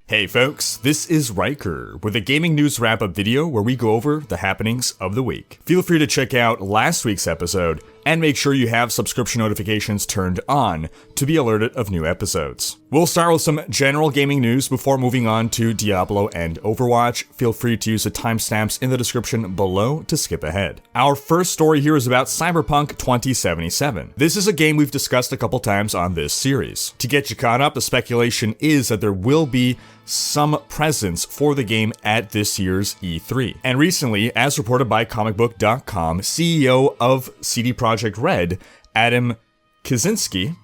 Hey folks, this is Riker with a gaming news wrap-up video where we go over the happenings of the week. Feel free to check out last week's episode and make sure you have subscription notifications turned on to be alerted of new episodes. We'll start with some general gaming news before moving on to Diablo and Overwatch. Feel free to use the timestamps in the description below to skip ahead. Our first story here is about Cyberpunk 2077. This is a game we've discussed a couple times on this series. To get you caught up, the speculation is that there will be some presence for the game at this year's E3. And recently, as reported by comicbook.com, CEO of CD Projekt Red, Adam Kaczynski,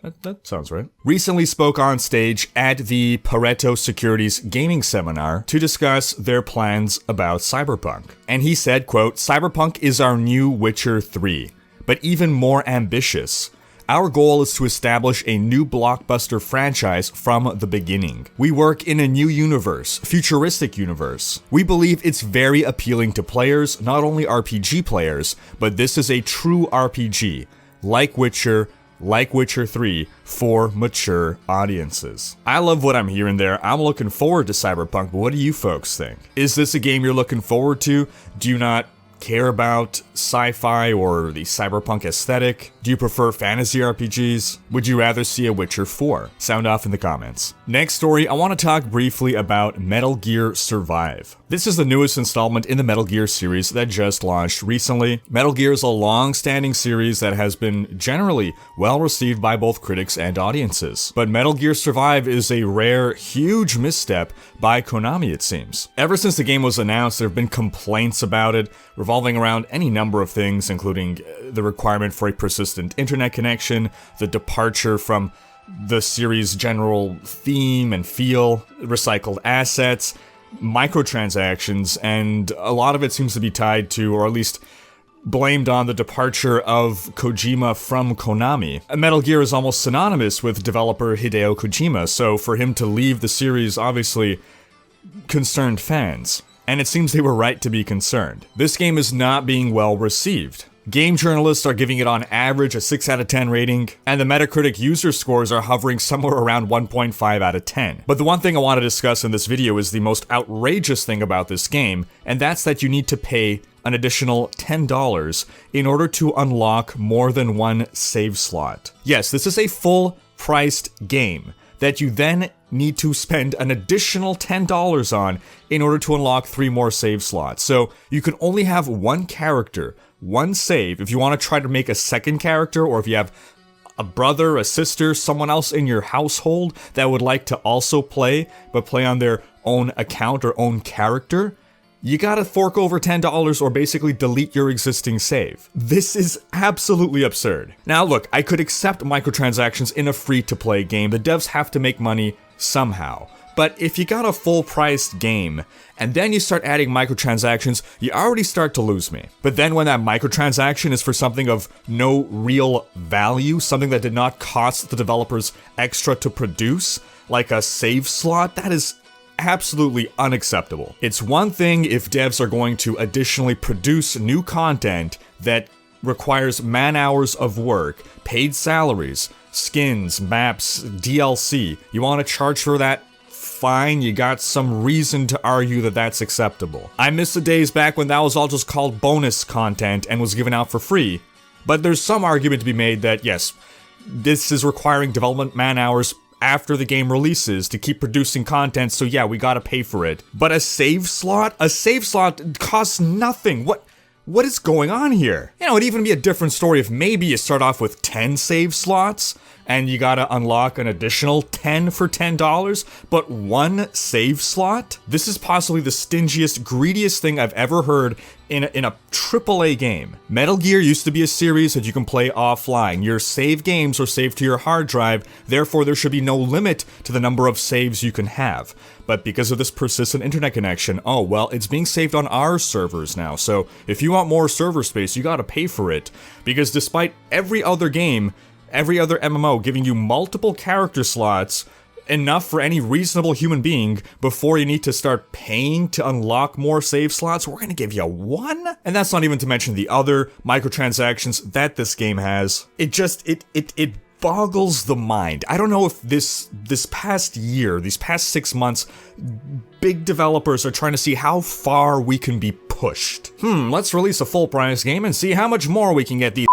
that sounds right, recently spoke on stage at the Pareto Securities gaming seminar to discuss their plans about Cyberpunk. And he said, quote, "Cyberpunk is our new Witcher 3, but even more ambitious. Our goal is to establish a new blockbuster franchise from the beginning. We work in a new universe, futuristic universe. We believe it's very appealing to players, not only RPG players, but this is a true RPG, like Witcher 3, for mature audiences." I love what I'm hearing there. I'm looking forward to Cyberpunk, but what do you folks think? Is this a game you're looking forward to? Do you not care about sci-fi or the cyberpunk aesthetic? Do you prefer fantasy RPGs? Would you rather see a Witcher 4? Sound off in the comments. Next story, I want to talk briefly about Metal Gear Survive. This is the newest installment in the Metal Gear series that just launched recently. Metal Gear is a long-standing series that has been generally well received by both critics and audiences. But Metal Gear Survive is a rare, huge misstep by Konami, it seems. Ever since the game was announced, there have been complaints about it, revolving around any number of things, including the requirement for a persistent internet connection, the departure from the series' general theme and feel, recycled assets, microtransactions, and a lot of it seems to be tied to, or at least blamed on, the departure of Kojima from Konami. Metal Gear is almost synonymous with developer Hideo Kojima, so for him to leave the series obviously concerned fans. And it seems they were right to be concerned. This game is not being well received. Game journalists are giving it on average a 6 out of 10 rating, and the Metacritic user scores are hovering somewhere around 1.5 out of 10. But the one thing I want to discuss in this video is the most outrageous thing about this game, and that's that you need to pay an additional $10 in order to unlock more than one save slot. Yes, this is a full-priced game that you then need to spend an additional $10 on in order to unlock 3 more save slots. So you can only have one character, one save. If you want to try to make a second character, or if you have a brother, a sister, someone else in your household that would like to also play, but play on their own account or own character, you gotta fork over $10 or basically delete your existing save. This is absolutely absurd. Now look, I could accept microtransactions in a free-to-play game. The devs have to make money somehow. But if you got a full-priced game, and then you start adding microtransactions, you already start to lose me. But then when that microtransaction is for something of no real value, something that did not cost the developers extra to produce, like a save slot, that is absolutely unacceptable. It's one thing if devs are going to additionally produce new content that requires man-hours of work, paid salaries, skins, maps, DLC. You want to charge for that? Fine, you got some reason to argue that that's acceptable. I miss the days back when that was all just called bonus content and was given out for free. But there's some argument to be made that, yes, this is requiring development man-hours after the game releases to keep producing content, so yeah, we gotta pay for it. But a save slot? A save slot costs nothing. What is going on here? You know, it'd even be a different story if maybe you start off with 10 save slots and you gotta unlock an additional 10 for $10, but one save slot? This is possibly the stingiest, greediest thing I've ever heard in a AAA game. Metal Gear used to be a series that you can play offline. Your save games are saved to your hard drive, therefore there should be no limit to the number of saves you can have. But because of this persistent internet connection, oh well, it's being saved on our servers now, so if you want more server space, you gotta pay for it. Because despite every other game, every other MMO giving you multiple character slots, enough for any reasonable human being, before you need to start paying to unlock more save slots, we're gonna give you one? And that's not even to mention the other microtransactions that this game has. It boggles the mind. I don't know if this past year, these past 6 months, big developers are trying to see how far we can be pushed. Let's release a full price game and see how much more we can get these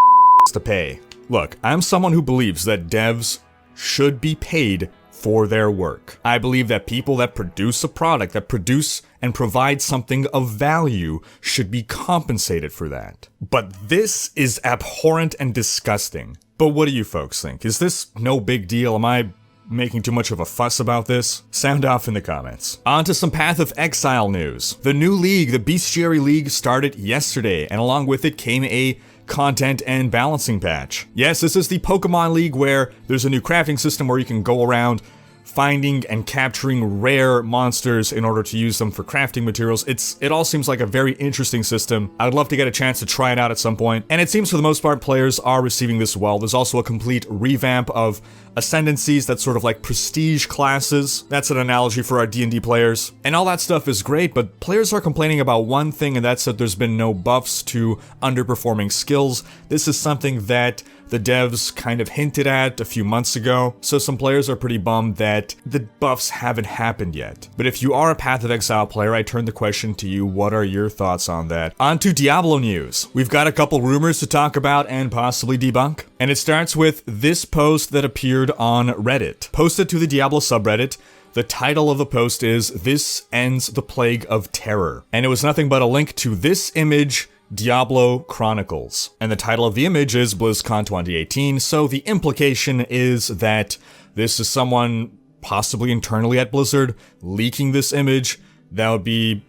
to pay. Look, I'm someone who believes that devs should be paid for their work. I believe that people that produce a product, that produce and provide something of value, should be compensated for that. But this is abhorrent and disgusting. But what do you folks think? Is this no big deal? Am I making too much of a fuss about this? Sound off in the comments. On to some Path of Exile news. The new league, the Bestiary League, started yesterday, and along with it came a content and balancing patch. Yes, this is the Pokemon League where there's a new crafting system where you can go around finding and capturing rare monsters in order to use them for crafting materials. It all seems like a very interesting system. I would love to get a chance to try it out at some point. And it seems for the most part players are receiving this well. There's also a complete revamp of ascendancies, that's sort of like prestige classes. That's an analogy for our D&D players. And all that stuff is great, but players are complaining about one thing, and that's that there's been no buffs to underperforming skills. This is something that the devs kind of hinted at a few months ago, so some players are pretty bummed that the buffs haven't happened yet. But if you are a Path of Exile player, I turn the question to you, what are your thoughts on that? On to Diablo news. We've got a couple rumors to talk about and possibly debunk, and it starts with this post that appeared on Reddit. Posted to the Diablo subreddit, the title of the post is, "This Ends the Plague of Terror." And it was nothing but a link to this image, Diablo Chronicles. And the title of the image is BlizzCon 2018, so the implication is that this is someone possibly internally at Blizzard leaking this image that would be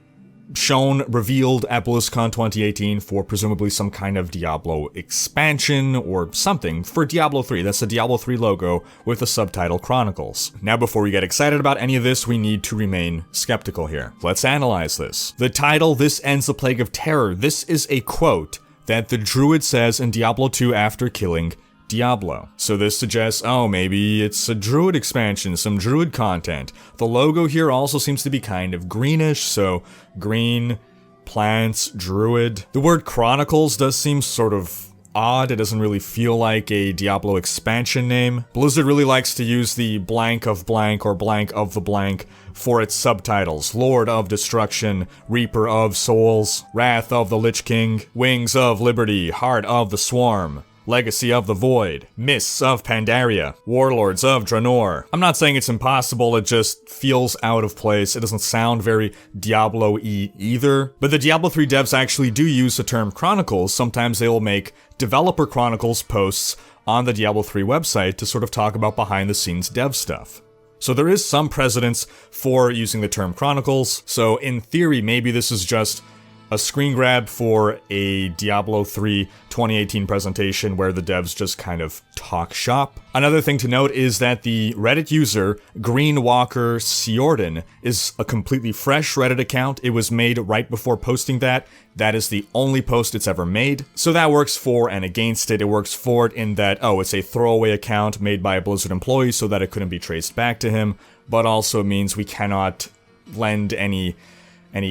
shown, revealed at BlizzCon 2018 for presumably some kind of Diablo expansion or something for Diablo 3. That's the Diablo 3 logo with the subtitle Chronicles. Now, before we get excited about any of this, we need to remain skeptical here. Let's analyze this. The title, "This Ends the Plague of Terror," this is a quote that the druid says in Diablo 2 after killing Diablo. So this suggests, oh, maybe it's a druid expansion, some druid content. The logo here also seems to be kind of greenish, so green, plants, druid. The word Chronicles does seem sort of odd. It doesn't really feel like a Diablo expansion name. Blizzard really likes to use the blank of blank or blank of the blank for its subtitles. Lord of Destruction, Reaper of Souls, Wrath of the Lich King, Wings of Liberty, Heart of the Swarm, Legacy of the Void, Mists of Pandaria, Warlords of Draenor. I'm not saying it's impossible, it just feels out of place. It doesn't sound very Diablo-y either. But the Diablo 3 devs actually do use the term Chronicles. Sometimes they will make Developer Chronicles posts on the Diablo 3 website to sort of talk about behind-the-scenes dev stuff. So there is some precedence for using the term Chronicles, so in theory, maybe this is just a screen grab for a Diablo 3 2018 presentation where the devs just kind of talk shop. Another thing to note is that the Reddit user, Greenwalker Ciordan, is a completely fresh Reddit account. It was made right before posting that. That is the only post it's ever made. So that works for and against it. It works for it in that, oh, it's a throwaway account made by a Blizzard employee so that it couldn't be traced back to him, but also means we cannot lend any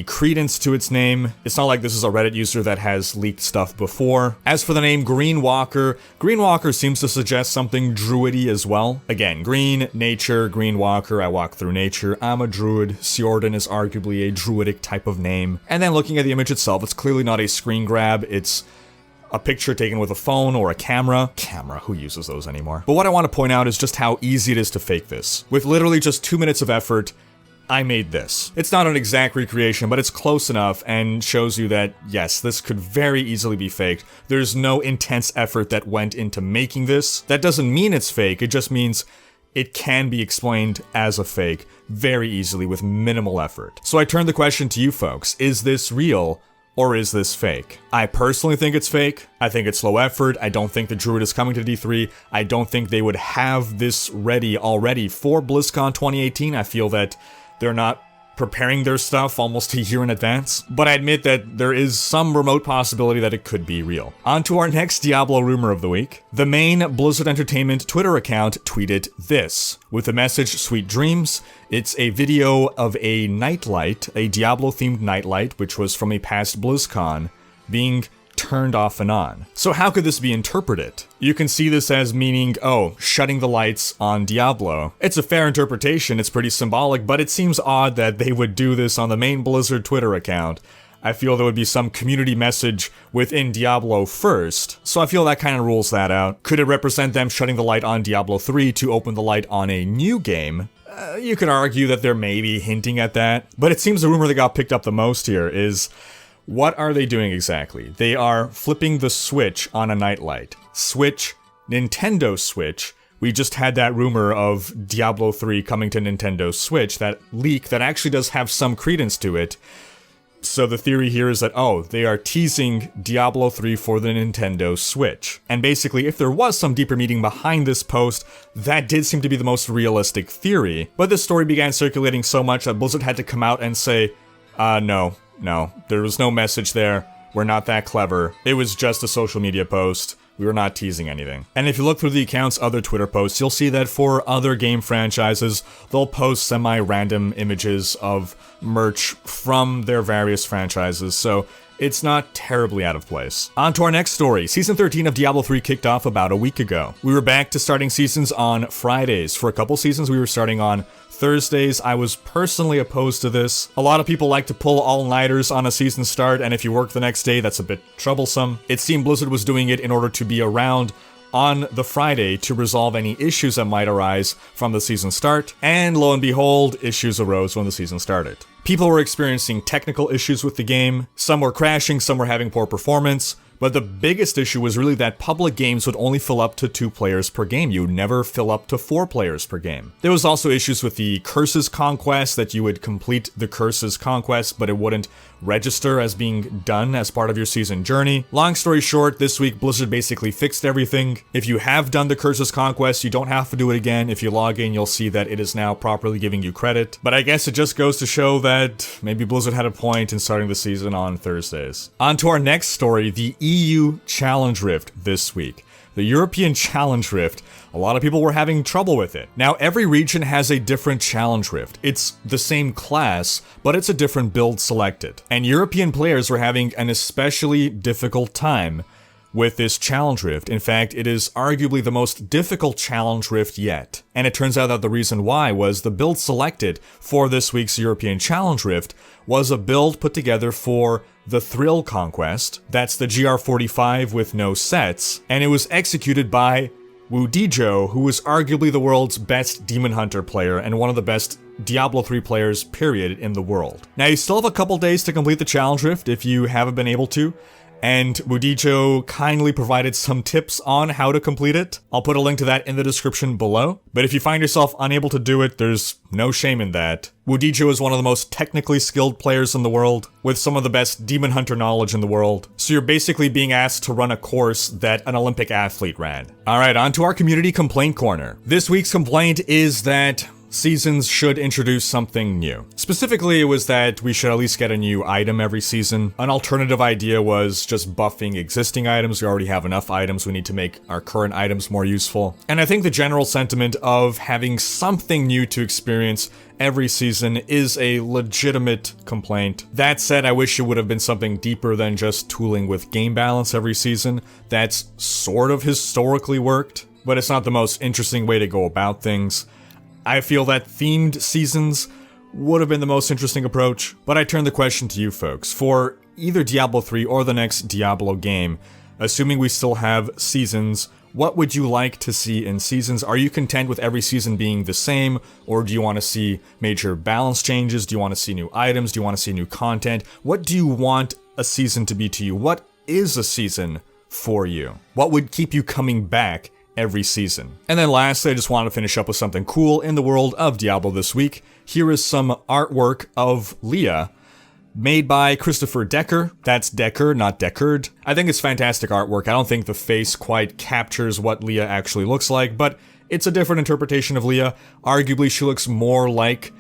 credence to its name. It's not like this is a Reddit user that has leaked stuff before. As for the name Greenwalker, Greenwalker seems to suggest something druidy as well. Again, green, nature, Greenwalker, I walk through nature, I'm a druid, Ciordan is arguably a druidic type of name. And then looking at the image itself, it's clearly not a screen grab, it's a picture taken with a phone or a camera. Who uses those anymore? But what I want to point out is just how easy it is to fake this. With literally just 2 minutes of effort, I made this. It's not an exact recreation, but it's close enough and shows you that, yes, this could very easily be faked. There's no intense effort that went into making this. That doesn't mean it's fake, it just means it can be explained as a fake very easily with minimal effort. So I turn the question to you folks, is this real or is this fake? I personally think it's fake. I think it's low effort. I don't think the druid is coming to D3. I don't think they would have this ready already for BlizzCon 2018. I feel that they're not preparing their stuff almost a year in advance, but I admit that there is some remote possibility that it could be real. On to our next Diablo rumor of the week. The main Blizzard Entertainment Twitter account tweeted this, with the message, "Sweet dreams." It's a video of a nightlight, a Diablo-themed nightlight, which was from a past BlizzCon, being turned off and on. So how could this be interpreted? You can see this as meaning, oh, shutting the lights on Diablo. It's a fair interpretation, it's pretty symbolic, but it seems odd that they would do this on the main Blizzard Twitter account. I feel there would be some community message within Diablo first, so I feel that kind of rules that out. Could it represent them shutting the light on Diablo 3 to open the light on a new game? You could argue that they're maybe hinting at that, but it seems the rumor that got picked up the most here is, what are they doing exactly? They are flipping the switch on a nightlight. Switch, Nintendo Switch. We just had that rumor of Diablo 3 coming to Nintendo Switch, that leak that actually does have some credence to it. So the theory here is that, oh, they are teasing Diablo 3 for the Nintendo Switch. And basically, if there was some deeper meaning behind this post, that did seem to be the most realistic theory. But this story began circulating so much that Blizzard had to come out and say, no, there was no message there. We're not that clever. It was just a social media post. We were not teasing anything. And if you look through the account's other Twitter posts, you'll see that for other game franchises, they'll post semi-random images of merch from their various franchises, so it's not terribly out of place. On to our next story. Season 13 of Diablo 3 kicked off about a week ago. We were back to starting seasons on Fridays. For a couple seasons, we were starting on Thursdays. I was personally opposed to this. A lot of people like to pull all-nighters on a season start, and if you work the next day, that's a bit troublesome. It seemed Blizzard was doing it in order to be around on the Friday to resolve any issues that might arise from the season start, and lo and behold, issues arose when the season started. People were experiencing technical issues with the game, some were crashing, some were having poor performance, but the biggest issue was really that public games would only fill up to 2 players per game. You would never fill up to 4 players per game. There was also issues with the Curses Conquest, that you would complete the Curses Conquest, but it wouldn't register as being done as part of your season journey. Long story short, this week Blizzard basically fixed everything. If you have done the Curses Conquest, you don't have to do it again. If you log in, you'll see that it is now properly giving you credit. But I guess it just goes to show that maybe Blizzard had a point in starting the season on Thursdays. On to our next story, the EU Challenge Rift this week. The European Challenge Rift, a lot of people were having trouble with it. Now, every region has a different Challenge Rift. It's the same class, but it's a different build selected. And European players were having an especially difficult time with this Challenge Rift. In fact, it is arguably the most difficult Challenge Rift yet. And it turns out that the reason why was the build selected for this week's European Challenge Rift was a build put together for the Thrill Conquest. That's the GR45 with no sets, and it was executed by Wudijo, who was arguably the world's best Demon Hunter player and one of the best Diablo 3 players, period, in the world. Now, you still have a couple days to complete the Challenge Rift if you haven't been able to, and Wudijo kindly provided some tips on how to complete it. I'll put a link to that in the description below. But if you find yourself unable to do it, there's no shame in that. Wudijo is one of the most technically skilled players in the world, with some of the best Demon Hunter knowledge in the world. So you're basically being asked to run a course that an Olympic athlete ran. Alright, on to our community complaint corner. This week's complaint is that seasons should introduce something new. Specifically, it was that we should at least get a new item every season. An alternative idea was just buffing existing items. We already have enough items. We need to make our current items more useful. And I think the general sentiment of having something new to experience every season is a legitimate complaint. That said, I wish it would have been something deeper than just tooling with game balance every season. That's sort of historically worked, but it's not the most interesting way to go about things. I feel that themed seasons would have been the most interesting approach, but I turn the question to you folks. For either Diablo 3 or the next Diablo game, assuming we still have seasons, what would you like to see in seasons? Are you content with every season being the same, or do you want to see major balance changes? Do you want to see new items? Do you want to see new content? What do you want a season to be to you? What is a season for you? What would keep you coming back every season? And then lastly, I just want to finish up with something cool in the world of Diablo this week. Here is some artwork of Leah, made by Christopher Decker. That's Decker, not Deckard. I think it's fantastic artwork. I don't think the face quite captures what Leah actually looks like, but it's a different interpretation of Leah. Arguably, she looks more like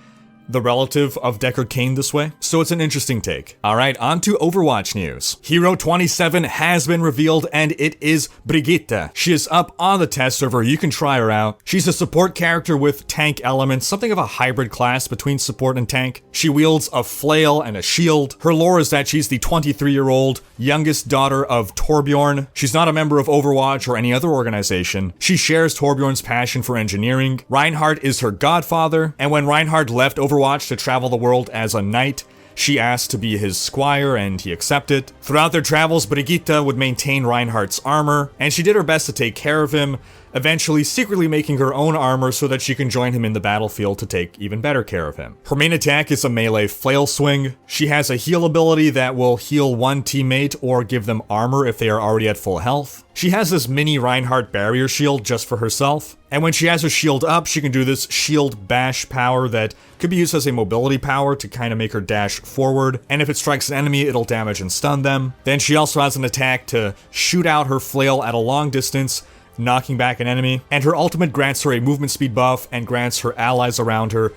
the relative of Deckard Cain this way. So it's an interesting take. Alright, on to Overwatch news. Hero 27 has been revealed, and it is Brigitte. She is up on the test server, you can try her out. She's a support character with tank elements, something of a hybrid class between support and tank. She wields a flail and a shield. Her lore is that she's the 23-year-old youngest daughter of Torbjorn. She's not a member of Overwatch or any other organization. She shares Torbjorn's passion for engineering. Reinhardt is her godfather, and when Reinhardt left Overwatch to travel the world as a knight, she asked to be his squire, and he accepted. Throughout their travels, Brigitte would maintain Reinhardt's armor, and she did her best to take care of him, eventually secretly making her own armor so that she can join him in the battlefield to take even better care of him. Her main attack is a melee flail swing. She has a heal ability that will heal one teammate or give them armor if they are already at full health. She has this mini Reinhardt barrier shield just for herself, and when she has her shield up, she can do this shield bash power that could be used as a mobility power to kind of make her dash forward, and if it strikes an enemy, it'll damage and stun them. Then she also has an attack to shoot out her flail at a long distance, knocking back an enemy, and her ultimate grants her a movement speed buff and grants her allies around her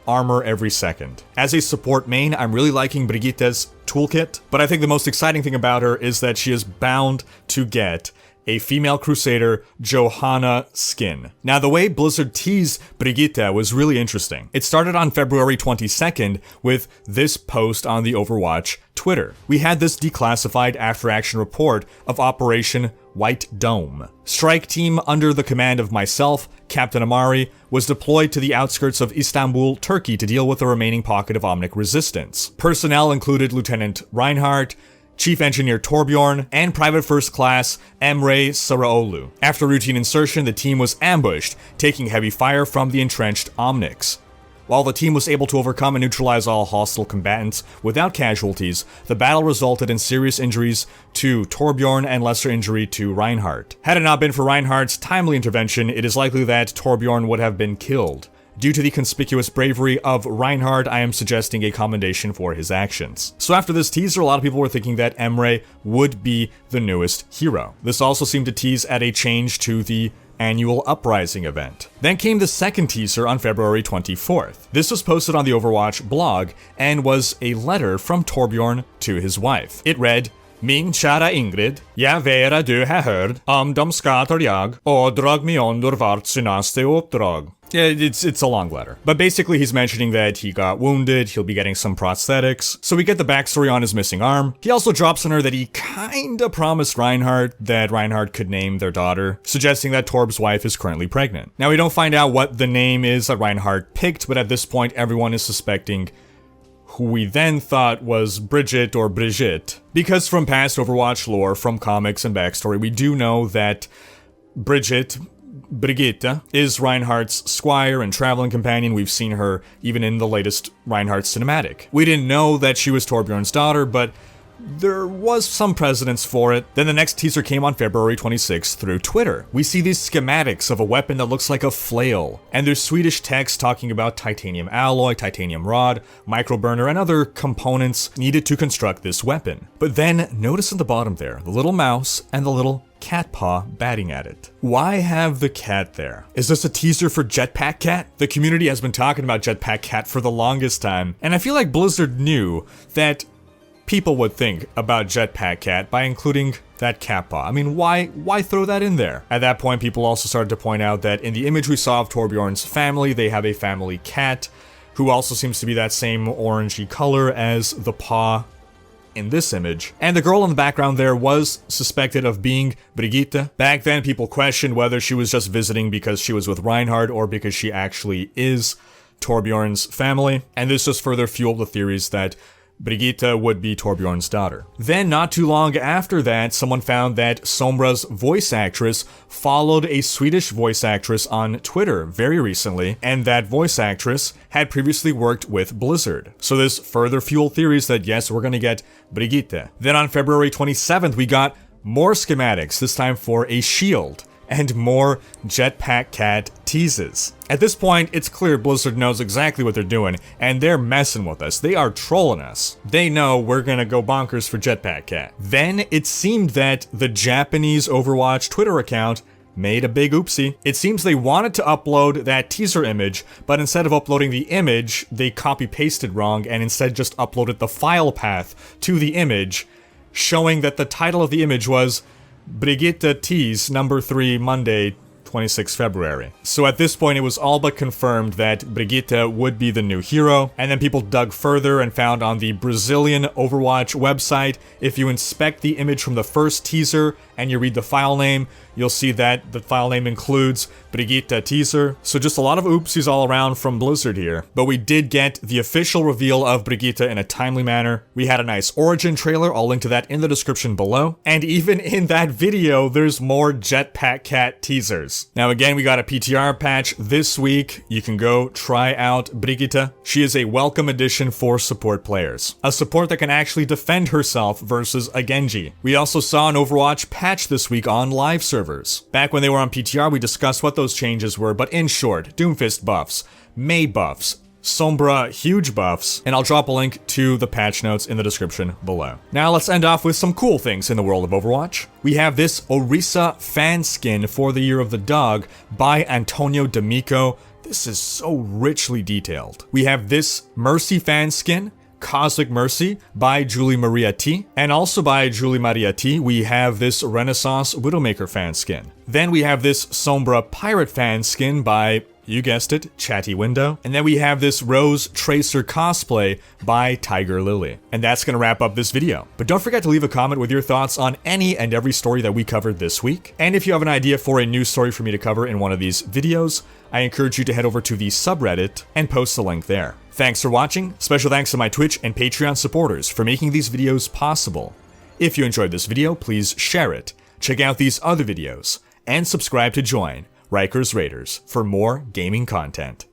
armor every second. As a support main, I'm really liking Brigitte's toolkit, but I think the most exciting thing about her is that she is bound to get a female Crusader Johanna skin. Now, the way Blizzard teased Brigitte was really interesting. It started on February 22nd with this post on the Overwatch Twitter. We had this declassified after-action report of Operation White Dome. Strike team under the command of myself, Captain Amari, was deployed to the outskirts of Istanbul, Turkey to deal with the remaining pocket of Omnic resistance. Personnel included Lieutenant Reinhardt, Chief Engineer Torbjorn, and Private First Class Emre Saraoğlu. After routine insertion, the team was ambushed, taking heavy fire from the entrenched Omnics. While the team was able to overcome and neutralize all hostile combatants without casualties, the battle resulted in serious injuries to Torbjorn and lesser injury to Reinhardt. Had it not been for Reinhardt's timely intervention, it is likely that Torbjorn would have been killed. Due to the conspicuous bravery of Reinhardt, I am suggesting a commendation for his actions. So after this teaser, a lot of people were thinking that Emre would be the newest hero. This also seemed to tease at a change to the annual Uprising event. Then came the second teaser on February 24th. This was posted on the Overwatch blog and was a letter from Torbjorn to his wife. It read, Min kära Ingrid, jag vet att du har hört om de skatar jag och drag mig under vårt senaste uppdrag. Yeah, it's a long letter. But basically he's mentioning that he got wounded, he'll be getting some prosthetics. So we get the backstory on his missing arm. He also drops on her that he kinda promised Reinhardt that Reinhardt could name their daughter, suggesting that Torb's wife is currently pregnant. Now we don't find out what the name is that Reinhardt picked, but at this point everyone is suspecting who we then thought was Brigitte or Brigitte. Because from past Overwatch lore, from comics and backstory, we do know that Brigitte is Reinhardt's squire and traveling companion. We've seen her even in the latest Reinhardt cinematic. We didn't know that she was Torbjorn's daughter, but there was some precedence for it. Then the next teaser came on February 26th through Twitter. We see these schematics of a weapon that looks like a flail, and there's Swedish text talking about titanium alloy, titanium rod, microburner, and other components needed to construct this weapon. But then notice at the bottom there, the little mouse and the little cat paw batting at it. Why have the cat there? Is this a teaser for Jetpack Cat? The community has been talking about Jetpack Cat for the longest time, and I feel like Blizzard knew that people would think about Jetpack Cat by including that cat paw. I mean, why throw that in there? At that point, people also started to point out that in the image we saw of Torbjorn's family, they have a family cat who also seems to be that same orangey color as the paw in this image. And the girl in the background there was suspected of being Brigitte. Back then, people questioned whether she was just visiting because she was with Reinhardt or because she actually is Torbjorn's family. And this just further fueled the theories that Brigitte would be Torbjorn's daughter. Then, not too long after that, someone found that Sombra's voice actress followed a Swedish voice actress on Twitter very recently, and that voice actress had previously worked with Blizzard. So this further fueled theories that yes, we're gonna get Brigitte. Then on February 27th, we got more schematics, this time for a shield, and more Jetpack Cat teases. At this point, it's clear Blizzard knows exactly what they're doing, and they're messing with us. They are trolling us. They know we're gonna go bonkers for Jetpack Cat. Then it seemed that the Japanese Overwatch Twitter account made a big oopsie. It seems they wanted to upload that teaser image, but instead of uploading the image, they copy-pasted wrong and instead just uploaded the file path to the image, showing that the title of the image was Brigitte Tease number 3 Monday 26 February. So at this point, it was all but confirmed that Brigitte would be the new hero, and then people dug further and found on the Brazilian Overwatch website, if you inspect the image from the first teaser and you read the file name, you'll see that the file name includes Brigitte Teaser. So just a lot of oopsies all around from Blizzard here. But we did get the official reveal of Brigitte in a timely manner. We had a nice origin trailer, I'll link to that in the description below. And even in that video, there's more Jetpack Cat teasers. Now again, we got a PTR patch this week. You can go try out Brigitte. She is a welcome addition for support players. A support that can actually defend herself versus a Genji. We also saw an Overwatch patch this week on live servers. Back when they were on PTR, we discussed what those changes were, but in short, Doomfist buffs, Mei buffs, Sombra huge buffs, and I'll drop a link to the patch notes in the description below. Now let's end off with some cool things in the world of Overwatch. We have this Orisa fan skin for the Year of the Dog by Antonio D'Amico. This is so richly detailed. We have this Mercy fan skin, Cosmic Mercy by Julie Maria T. And also by Julie Maria T, we have this Renaissance Widowmaker fan skin. Then we have this Sombra Pirate fan skin by, you guessed it, Chatty Window. And then we have this Rose Tracer cosplay by Tiger Lily. And that's gonna wrap up this video. But don't forget to leave a comment with your thoughts on any and every story that we covered this week. And if you have an idea for a new story for me to cover in one of these videos, I encourage you to head over to the subreddit and post the link there. Thanks for watching. Special thanks to my Twitch and Patreon supporters for making these videos possible. If you enjoyed this video, please share it, check out these other videos, and subscribe to join Rikers Raiders for more gaming content.